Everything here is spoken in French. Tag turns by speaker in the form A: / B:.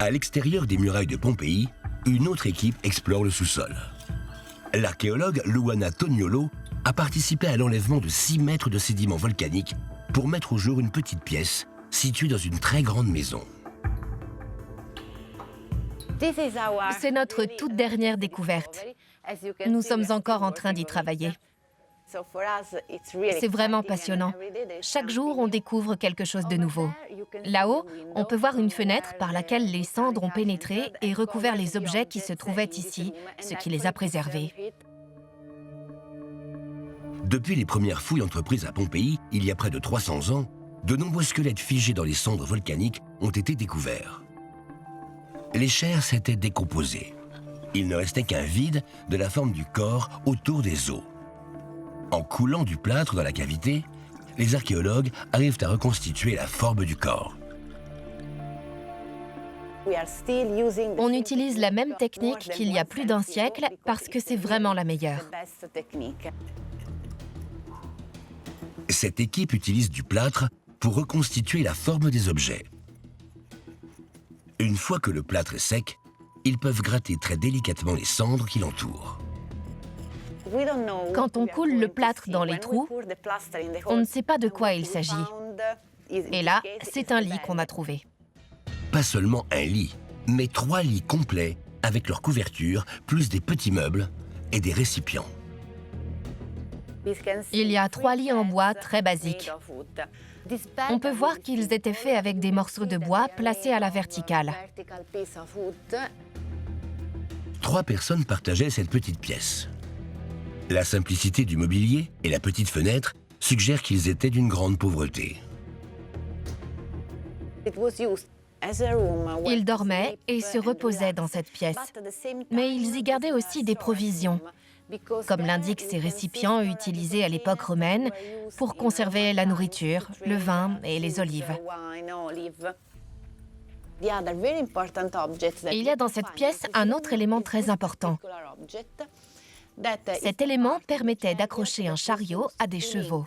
A: À l'extérieur des murailles de Pompéi, une autre équipe explore le sous-sol. L'archéologue Luana Toniolo a participé à l'enlèvement de 6 mètres de sédiments volcaniques pour mettre au jour une petite pièce située dans une très grande maison.
B: C'est notre toute dernière découverte. Nous sommes encore en train d'y travailler. C'est vraiment passionnant. Chaque jour, on découvre quelque chose de nouveau. Là-haut, on peut voir une fenêtre par laquelle les cendres ont pénétré et recouvert les objets qui se trouvaient ici, ce qui les a préservés.
A: Depuis les premières fouilles entreprises à Pompéi, il y a près de 300 ans, de nombreux squelettes figés dans les cendres volcaniques ont été découverts. Les chairs s'étaient décomposées. Il ne restait qu'un vide de la forme du corps autour des os. En coulant du plâtre dans la cavité, les archéologues arrivent à reconstituer la forme du corps.
B: On utilise la même technique qu'il y a plus d'1 siècle parce que c'est vraiment la meilleure.
A: Cette équipe utilise du plâtre pour reconstituer la forme des objets. Une fois que le plâtre est sec, ils peuvent gratter très délicatement les cendres qui l'entourent.
B: Quand on coule le plâtre dans les trous, on ne sait pas de quoi il s'agit. Et là, c'est un lit qu'on a trouvé.
A: Pas seulement un lit, mais 3 lits complets avec leur couverture, plus des petits meubles et des récipients.
B: Il y a 3 lits en bois très basiques. On peut voir qu'ils étaient faits avec des morceaux de bois placés à la verticale.
A: 3 personnes partageaient cette petite pièce. La simplicité du mobilier et la petite fenêtre suggèrent qu'ils étaient d'une grande pauvreté.
B: Ils dormaient et se reposaient dans cette pièce. Mais ils y gardaient aussi des provisions, comme l'indiquent ces récipients utilisés à l'époque romaine pour conserver la nourriture, le vin et les olives. Et il y a dans cette pièce un autre élément très important. Cet élément permettait d'accrocher un chariot à des chevaux.